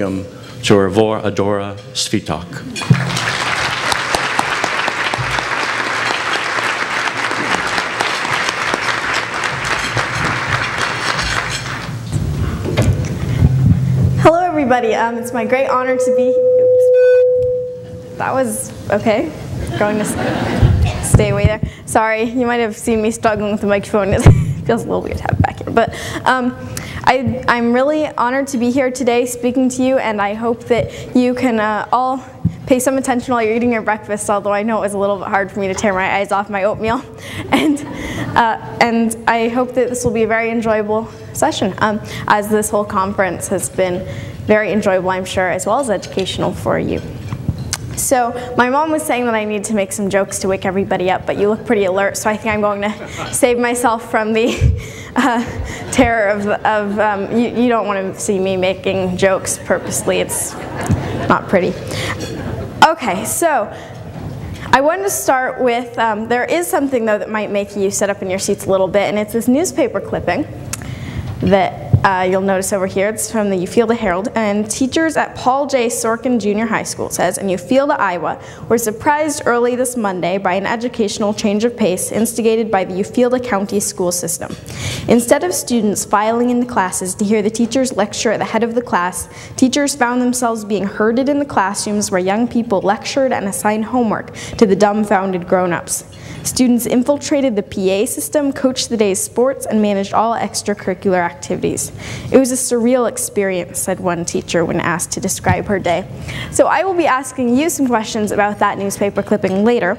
welcome to Adora Svitak. Everybody, it's my great honor to be. Oops. That was okay. Going to stay away there. Sorry, you might have seen me struggling with the microphone. It feels a little weird to have it back here, but I'm really honored to be here today speaking to you, and I hope that you can all pay some attention while you're eating your breakfast, although I know it was a little bit hard for me to tear my eyes off my oatmeal. And I hope that this will be a very enjoyable session, as this whole conference has been very enjoyable, I'm sure, as well as educational for you. So my mom was saying that I need to make some jokes to wake everybody up, but you look pretty alert, so I think I'm going to save myself from the terror of you don't want to see me making jokes purposely. It's not pretty. Okay, so I wanted to start with, there is something though that might make you sit up in your seats a little bit, and it's this newspaper clipping that you'll notice over here. It's from the Ufielda Herald, and teachers at Paul J. Sorkin Junior High School says, in Ufielda, Iowa, were surprised early this Monday by an educational change of pace instigated by the Ufielda County school system. Instead of students filing into classes to hear the teachers lecture at the head of the class, teachers found themselves being herded in the classrooms where young people lectured and assigned homework to the dumbfounded grown-ups. Students infiltrated the PA system, coached the day's sports, and managed all extracurricular activities. It was a surreal experience, said one teacher when asked to describe her day. So I will be asking you some questions about that newspaper clipping later.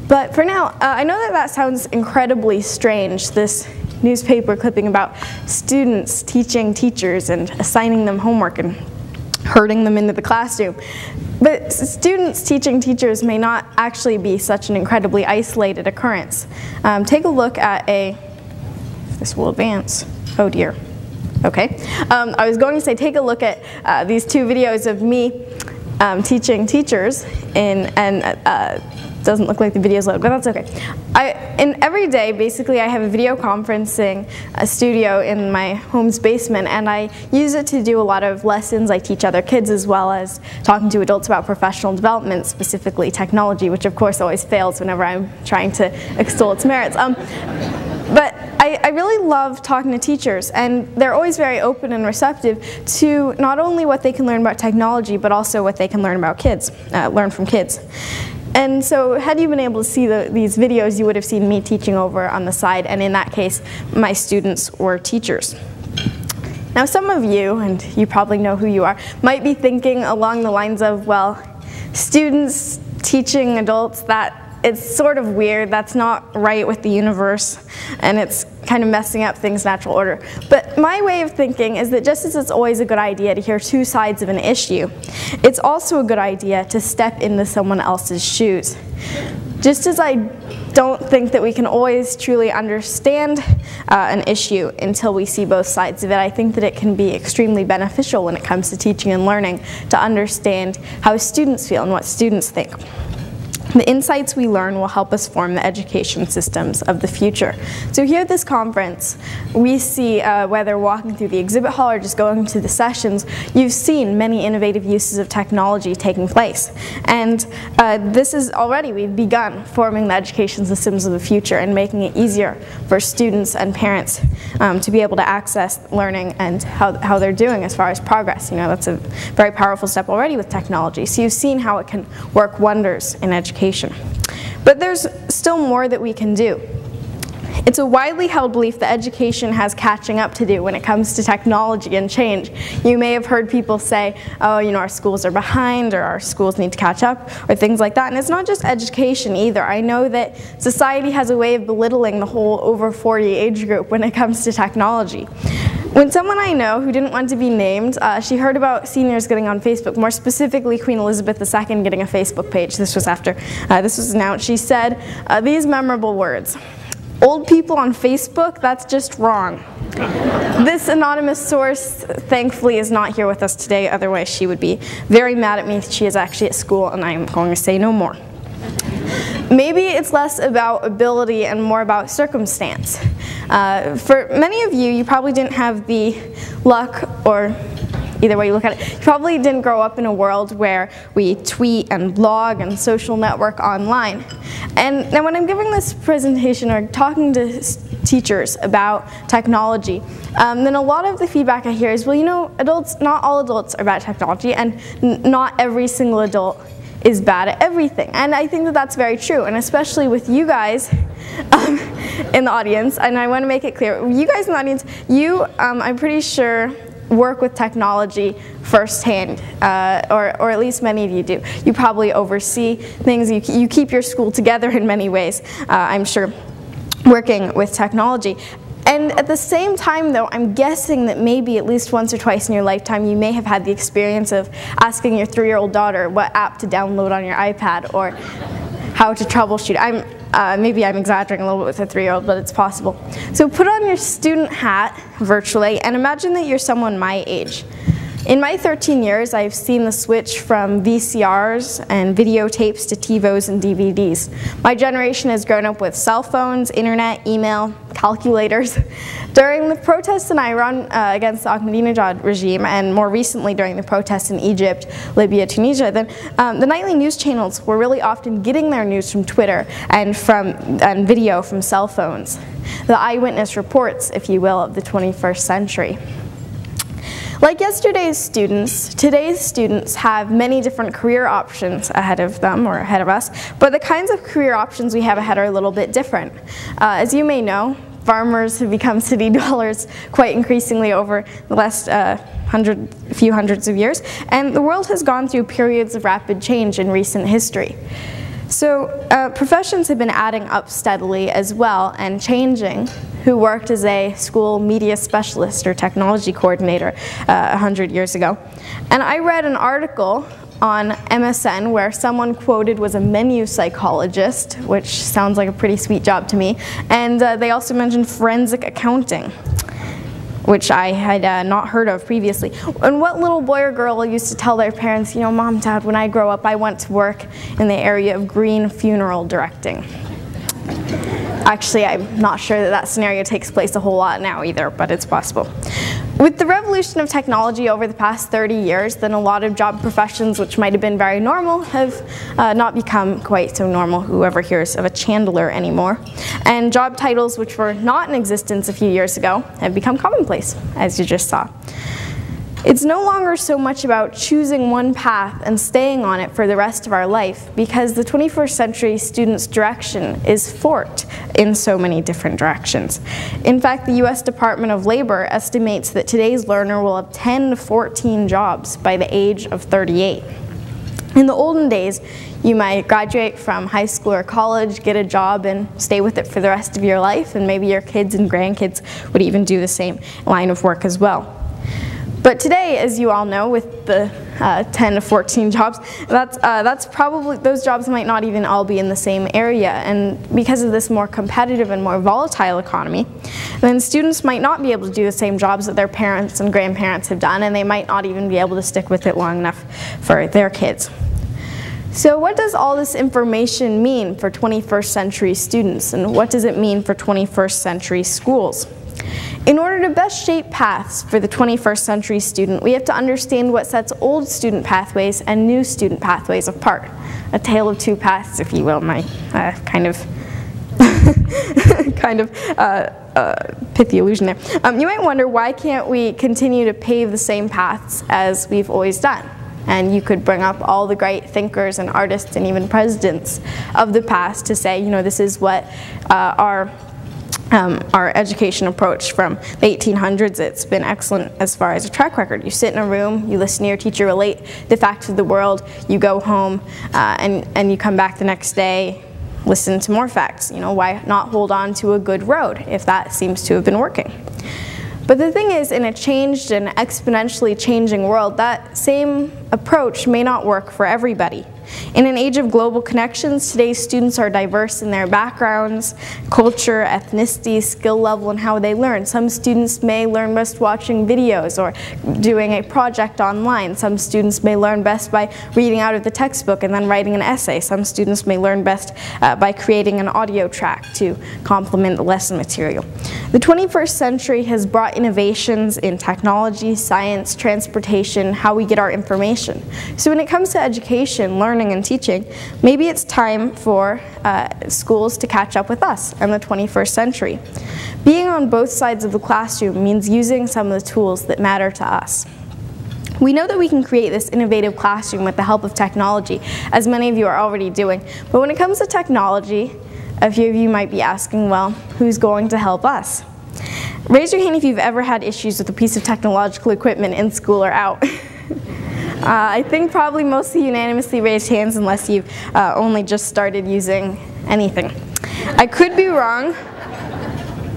But for now, I know that sounds incredibly strange, this newspaper clipping about students teaching teachers and assigning them homework and herding them into the classroom. But students teaching teachers may not actually be such an incredibly isolated occurrence. Take a look at this will advance. Oh dear. Okay. I was going to say take a look at these two videos of me teaching teachers doesn't look like the video's loaded, but that's okay. Every day, basically, I have a video conferencing studio in my home's basement, and I use it to do a lot of lessons. I teach other kids as well as talking to adults about professional development, specifically technology, which of course always fails whenever I'm trying to extol its merits. But I really love talking to teachers, and they're always very open and receptive to not only what they can learn about technology, but also what they can learn about kids, learn from kids. And so had you been able to see these videos, you would have seen me teaching over on the side, and in that case, my students were teachers. Now some of you, and you probably know who you are, might be thinking along the lines of, well, students teaching adults, it's sort of weird, that's not right with the universe, and it's kind of messing up things' natural order. But my way of thinking is that just as it's always a good idea to hear two sides of an issue, it's also a good idea to step into someone else's shoes. Just as I don't think that we can always truly understand an issue until we see both sides of it, I think that it can be extremely beneficial when it comes to teaching and learning to understand how students feel and what students think. The insights we learn will help us form the education systems of the future. So here at this conference, we see, whether walking through the exhibit hall or just going to the sessions, you've seen many innovative uses of technology taking place. And this is already, we've begun forming the education systems of the future and making it easier for students and parents to be able to access learning and how they're doing as far as progress. You know, that's a very powerful step already with technology. So you've seen how it can work wonders in education. But there's still more that we can do. It's a widely held belief that education has catching up to do when it comes to technology and change. You may have heard people say, oh, you know, our schools are behind, or our schools need to catch up, or things like that. And it's not just education either. I know that society has a way of belittling the whole over 40 age group when it comes to technology. When someone I know who didn't want to be named, she heard about seniors getting on Facebook, more specifically Queen Elizabeth II getting a Facebook page. This was after this was announced. She said these memorable words: "Old people on Facebook, that's just wrong." This anonymous source, thankfully, is not here with us today, otherwise she would be very mad at me. She is actually at school, and I'm going to say no more. Maybe it's less about ability and more about circumstance. For many of you, you probably didn't have the luck or either way you look at it. You probably didn't grow up in a world where we tweet and blog and social network online. And now when I'm giving this presentation or talking to teachers about technology, then a lot of the feedback I hear is, well, you know, not all adults are bad at technology, and not every single adult is bad at everything. And I think that that's very true, and especially with you guys in the audience, and I want to make it clear, you guys in the audience, you, I'm pretty sure, work with technology firsthand, or at least many of you do. You probably oversee things, you keep your school together in many ways, I'm sure, working with technology. And at the same time, though, I'm guessing that maybe at least once or twice in your lifetime you may have had the experience of asking your 3-year-old daughter what app to download on your iPad or how to troubleshoot. Maybe I'm exaggerating a little bit with a 3-year-old, but it's possible. So put on your student hat virtually and imagine that you're someone my age. In my 13 years, I've seen the switch from VCRs and videotapes to TiVos and DVDs. My generation has grown up with cell phones, internet, email, calculators. During the protests in Iran against the Ahmadinejad regime, and more recently during the protests in Egypt, Libya, Tunisia, then the nightly news channels were really often getting their news from Twitter and video from cell phones. The eyewitness reports, if you will, of the 21st century. Like yesterday's students, today's students have many different career options ahead of them, or ahead of us, but the kinds of career options we have ahead are a little bit different. As you may know, farmers have become city dwellers quite increasingly over the last few hundreds of years, and the world has gone through periods of rapid change in recent history. So professions have been adding up steadily as well and changing. Who worked as a school media specialist or technology coordinator 100 years ago. And I read an article on MSN where someone quoted was a menu psychologist, which sounds like a pretty sweet job to me, and they also mentioned forensic accounting, which I had not heard of previously. And what little boy or girl used to tell their parents, you know, Mom, Dad, when I grow up, I want to work in the area of green funeral directing. Actually, I'm not sure that that scenario takes place a whole lot now either, but it's possible. With the revolution of technology over the past 30 years, then a lot of job professions which might have been very normal have not become quite so normal. Whoever hears of a chandler anymore. And job titles which were not in existence a few years ago have become commonplace, as you just saw. It's no longer so much about choosing one path and staying on it for the rest of our life, because the 21st century student's direction is forked in so many different directions. In fact, the US Department of Labor estimates that today's learner will have 10 to 14 jobs by the age of 38. In the olden days, you might graduate from high school or college, get a job, and stay with it for the rest of your life, and maybe your kids and grandkids would even do the same line of work as well. But today, as you all know, with the 10 to 14 jobs, that's probably, those jobs might not even all be in the same area. And because of this more competitive and more volatile economy, then students might not be able to do the same jobs that their parents and grandparents have done, and they might not even be able to stick with it long enough for their kids. So what does all this information mean for 21st century students, and what does it mean for 21st century schools? In order to best shape paths for the 21st century student, we have to understand what sets old student pathways and new student pathways apart. A tale of two paths, if you will, my kind of pithy allusion there. You might wonder, why can't we continue to pave the same paths as we've always done? And you could bring up all the great thinkers and artists and even presidents of the past to say, you know, this is what our education approach from the 1800s, it's been excellent as far as a track record. You sit in a room, you listen to your teacher relate the facts of the world, you go home, and you come back the next day, listen to more facts. You know, why not hold on to a good road if that seems to have been working? But the thing is, in a changed and exponentially changing world, that same approach may not work for everybody. In an age of global connections, today's students are diverse in their backgrounds, culture, ethnicity, skill level, and how they learn. Some students may learn best watching videos or doing a project online. Some students may learn best by reading out of the textbook and then writing an essay. Some students may learn best by creating an audio track to complement the lesson material. The 21st century has brought innovations in technology, science, transportation, how we get our information. So when it comes to education, learning, and teaching, maybe it's time for schools to catch up with us in the 21st century. Being on both sides of the classroom means using some of the tools that matter to us. We know that we can create this innovative classroom with the help of technology, as many of you are already doing. But when it comes to technology, a few of you might be asking, well, who's going to help us? Raise your hand if you've ever had issues with a piece of technological equipment in school or out. I think probably mostly unanimously raised hands unless you've only just started using anything. I could be wrong,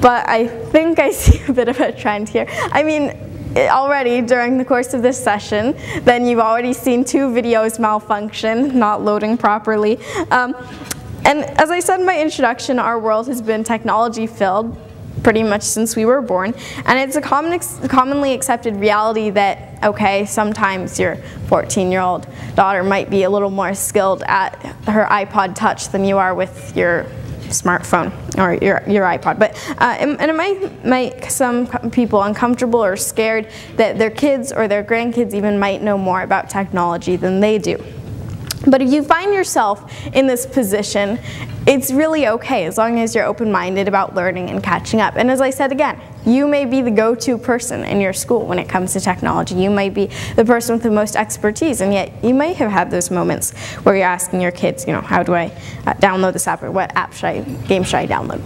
but I think I see a bit of a trend here. I mean, already during the course of this session, then you've already seen 2 videos malfunction, not loading properly. And as I said in my introduction, our world has been technology-filled pretty much since we were born, and it's a commonly accepted reality that, okay, sometimes your 14-year-old daughter might be a little more skilled at her iPod Touch than you are with your smartphone or your iPod. But and it might make some people uncomfortable or scared that their kids or their grandkids even might know more about technology than they do. But if you find yourself in this position, it's really okay as long as you're open-minded about learning and catching up. And as I said again, you may be the go-to person in your school when it comes to technology. You may be the person with the most expertise, and yet you may have had those moments where you're asking your kids, you know, how do I download this app, or what game should I download?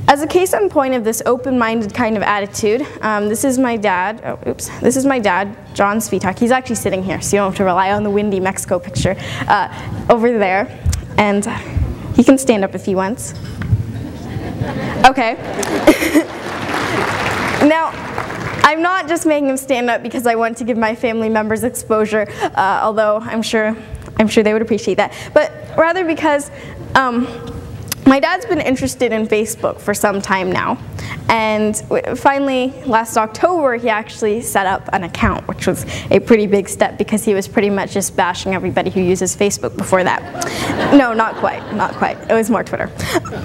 As a case in point of this open-minded kind of attitude, this is my dad. This is my dad, John Svitak. He's actually sitting here, so you don't have to rely on the windy Mexico picture over there. And he can stand up if he wants. Okay. Now, I'm not just making him stand up because I want to give my family members exposure, although I'm sure they would appreciate that, but rather because my dad's been interested in Facebook for some time now, and finally last October he actually set up an account, which was a pretty big step because he was pretty much just bashing everybody who uses Facebook before that. No, not quite. It was more Twitter.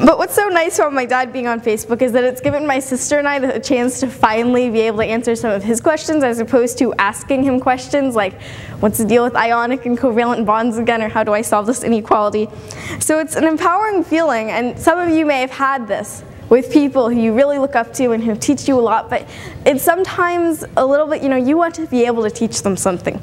But what's so nice about my dad being on Facebook is that it's given my sister and I the chance to finally be able to answer some of his questions as opposed to asking him questions like, what's the deal with ionic and covalent bonds again, or how do I solve this inequality? So it's an empowering feeling, and some of you may have had this with people who you really look up to and who teach you a lot, but it's sometimes a little bit, you want to be able to teach them something.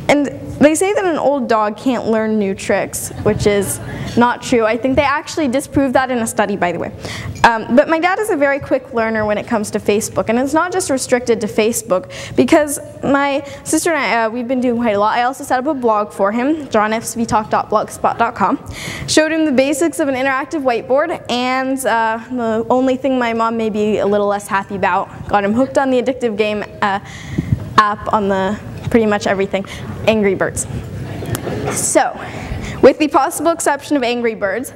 And they say that an old dog can't learn new tricks, which is not true. I think they actually disproved that in a study, by the way. But my dad is a very quick learner when it comes to Facebook, and it's not just restricted to Facebook, because my sister and I, we've been doing quite a lot. I also set up a blog for him, johnfsvitak.blogspot.com, showed him the basics of an interactive whiteboard, and the only thing my mom may be a little less happy about, got him hooked on the addictive game app on the pretty much everything, Angry Birds. So, with the possible exception of Angry Birds,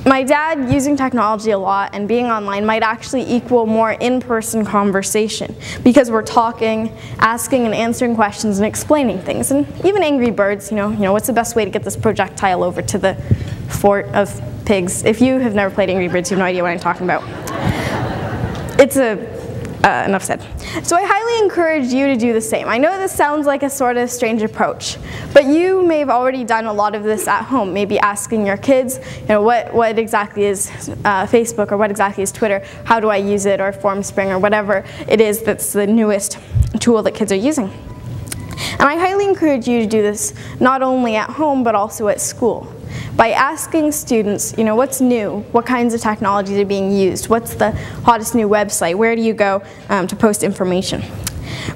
my dad using technology a lot and being online might actually equal more in-person conversation because we're talking, asking and answering questions and explaining things. And even Angry Birds, what's the best way to get this projectile over to the fort of pigs? If you have never played Angry Birds, you have no idea what I'm talking about. It's enough said. So I highly encourage you to do the same. I know this sounds like a sort of strange approach, but you may have already done a lot of this at home, maybe asking your kids, what exactly is Facebook, or what exactly is Twitter, how do I use it, or Formspring, or whatever it is that's the newest tool that kids are using. And I highly encourage you to do this not only at home, but also at school. By asking students, what's new, what kinds of technologies are being used, what's the hottest new website, where do you go to post information.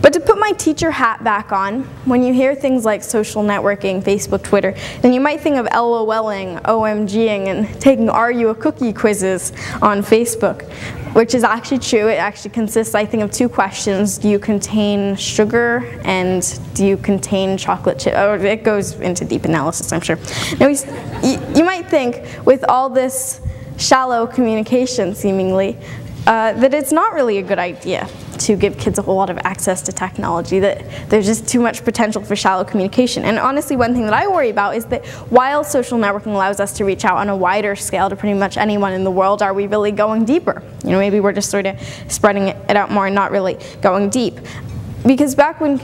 But to put my teacher hat back on, when you hear things like social networking, Facebook, Twitter, then you might think of LOLing, OMGing, and taking Are You a Cookie quizzes on Facebook, which is actually true. It actually consists, I think, of two questions. Do you contain sugar, and do you contain chocolate chip? Oh, it goes into deep analysis, I'm sure. Now, you might think, with all this shallow communication, seemingly, that it's not really a good idea to give kids a whole lot of access to technology, that there's just too much potential for shallow communication. And honestly, one thing that I worry about is that while social networking allows us to reach out on a wider scale to pretty much anyone in the world, are we really going deeper? You know, maybe we're just sort of spreading it out more and not really going deep. Because back when